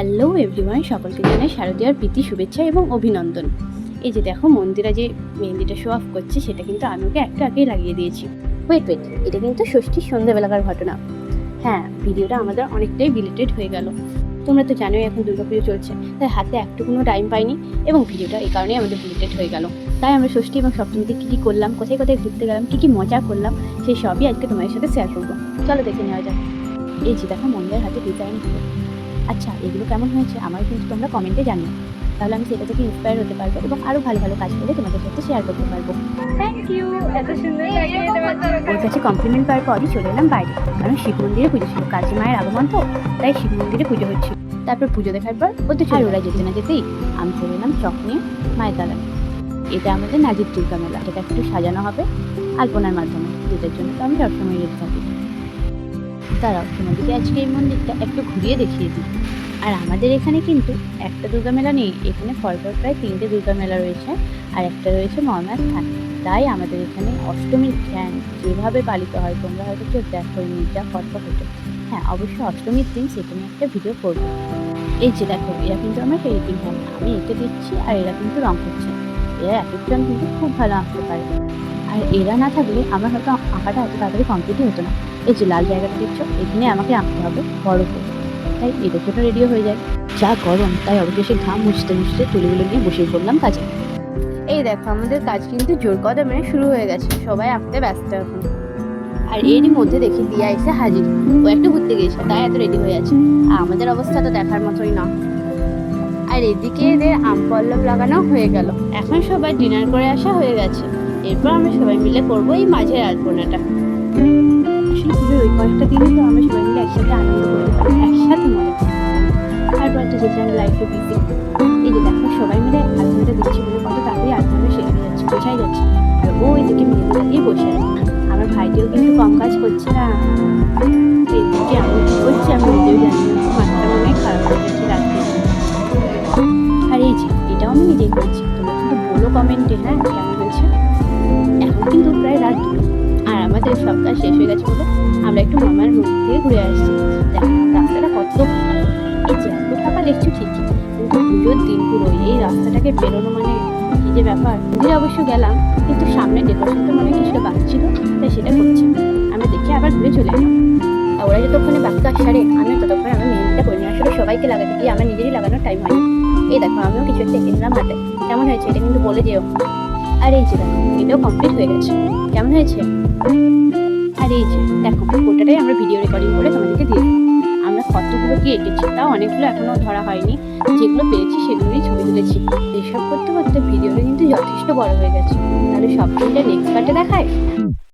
Hello everyone, সকলকে জানাই শারদীয়ার প্রীতি শুভেচ্ছা এবং অভিনন্দন। এই যে দেখো মন্দিরা যে মেহেন্দিটা শো অফ করছে সেটা কিন্তু আমি ওকে একটু আগেই লাগিয়ে দিয়েছি। ওয়েট এটা কিন্তু ষষ্ঠীর সন্ধ্যাবেলাকার ঘটনা। হ্যাঁ, ভিডিওটা আমাদের অনেকটাই রিলেটেড হয়ে গেল। তোমরা তো জানোই এখন দুর্গাপুজো চলছে, তাই হাতে একটুকুনো টাইম পাইনি এবং ভিডিওটা এই কারণেই আমাদের রিলেটেড হয়ে গেল। তাই আমরা ষষ্ঠী এবং সপ্তমীতে কী কী করলাম, কোথায় কোথায় ঘুরতে গেলাম, কী কী মজা করলাম, সেই সবই আজকে তোমাদের সাথে শেয়ার করবো। চলো দেখে নেওয়া যাক। এই যে দেখো মন্দিরের হাতে ডিজাইন হলো। আচ্ছা, এগুলো কেমন হয়েছে আমার কিন্তু তোমরা কমেন্টে জানিও, তাহলে আমি সেটা থেকে ইন্সপায়ার হতে পারবো এবং আরও ভালো ভালো কাজ করে তোমাদের সাথে শেয়ার করতে পারবো। থ্যাংক ইউ, এত সুন্দর লাগিয়ে দেওয়ার জন্য। ওর কাছে কমপ্লিমেন্ট পাওয়ার পরই চলে এলাম বাইরে, কারণ শিব মন্দিরে পুজো ছিল, কালী মায়ের আগমন তো, তাই শিব মন্দিরে পুজো হচ্ছিল। তারপর পুজো দেখার পর ওদের আর ওরা যেতে না যেতেই আমি চলে এলাম চক নিয়ে মায়ের দালানে। এটা আমাদের নাজির দুর্গা মেলা, এটা একটু সাজানো হবে আলপনার মাধ্যমে, যেটার জন্য তো আমি সবসময় রেডি থাকি। তারাও তোমাদেরকে আজকে এই মন্দিরটা একটু ঘুরিয়ে দেখিয়ে দিই। আর আমাদের এখানে কিন্তু একটা দুর্গা মেলা নেই, এখানে পরপর প্রায় 3টে দুর্গা মেলা রয়েছে আর একটা রয়েছে মহামায়া স্থান। তাই আমাদের এখানে অষ্টমীর ধ্যান যেভাবে পালিত হয় তোমরা হয়তো কেউ দেখো যা ফটফট হতো। হ্যাঁ, অবশ্যই অষ্টমীর দিন সেটা নিয়ে একটা ভিডিও করবো। এই যে দেখো, এরা কিন্তু আমার হেল্পিং হ্যান্ড, আমি এঁকে দিচ্ছি আর এরা কিন্তু রং করছে। এরা এক একজন কিন্তু খুব ভালো আঁকতে পারে, আর এরা না থাকলে আমার হয়তো আঁকাটা এত তাড়াতাড়ি কমপ্লিটই হতো না। এই যে লাল জায়গাটা দেখছো, এখানে আমাকে আঁকতে হবে বড় করে, তাই এদের জন্য রেডিও হয়ে যায়। যা গরম, তাই অবশেষে ঘাম মুছতে মুছতে তুলিগুলো নিয়ে বসে পড়লাম কাজে। এই দেখো আমাদের কাজ কিন্তু জোর কদমে শুরু হয়ে গেছে, সবাই আঁকতে ব্যস্ত এখন। আর এরই মধ্যে দেখি দিয়া এসে হাজির, ও একটু ঘুরতে গিয়েছে তাই এত রেডি হয়ে আছে, আর আমাদের অবস্থা তো দেখার মতোই না। আর এদিকে এদের আম পল্লব লাগানো হয়ে গেল, এখন সবাই ডিনার করে আসা হয়ে গেছে। এরপর আমরা সবাই মিলে করবো এই মাঝের আলপনাটা। আসলে পুজোর ওই কয়েকটা দিনই তো আমরা সবাই মিলে একসাথে আনন্দ করতে পারি, একসাথে মজা করি। তারপর একটা যে চ্যানেল লাইভ টু বিসি। এই যে দেখো সবাই মিলে আলপনাটা দিচ্ছি বলে কত তাড়াতাড়ি আলপনাটা শেষ হয়ে যাচ্ছে, বোঝাই যাচ্ছে। আর ওই দিকে মেহেন্দি লাগিয়ে বসে আছে। আমার ভাইটিও কিন্তু কম কাজ করছে না। এদিকে আমি কি করছি আমি নিজেও জানি না, মাথাটা মনে হয় খারাপ হয়ে গেছে রাত্রে। আর এই যে এটাও আমি নিজেই করছি, তোমরা কিন্তু বলো কমেন্টে হ্যাঁ কেমন হয়েছে। এখন কিন্তু প্রায় রাত 2 আর আমাদের সব কাজ শেষ হয়ে গেছে বলে আমরা একটু মামার মন্দির থেকে ঘুরে আসছি। দেখো রাস্তাটা কত ফাঁকা, এই যে এত ফাঁকা দেখছো ঠিকই, কিন্তু পুজোর দিন পুরো এই রাস্তাটাকে বেরোনো মানে কি যে ব্যাপার। মন্দিরে অবশ্য গেলাম, কিন্তু সামনে ডেকোরেশনটা মনে হয় কিছুটা বাকি ছিল, তাই সেটা করছি। আমরা দেখে আবার ঘুরে চলে এলাম। আর ওরা যতক্ষণে বাকি কাজ সারে আমি ততক্ষণে আমার মেহেন্দিটা করি না, আসলে সবাইকে লাগাতে গিয়ে আমার নিজেরই লাগানোর টাইম হয়নি। এই দেখো আমিও কিছু একটা এঁকে নিলাম হাতে, কেমন হয়েছে এটা কিন্তু বলে যেও। আর এই যে দেখো এটাও কমপ্লিট হয়ে গেছে, কেমন হয়েছে। আর এই যে দেখো ওটাটাই আমরা ভিডিও রেকর্ডিং করে তোমাদেরকে দিয়ে দিলাম। আমরা কতগুলো কি এঁকেছি, তাও অনেকগুলো এখনো ধরা হয়নি, যেগুলো পেরেছি সেগুলোই ছবি তুলেছি। এইসব করতে করতে ভিডিওটা কিন্তু যথেষ্ট বড় হয়ে গেছে, তাহলে সব দিনটা নেক্সট পার্টে দেখায়।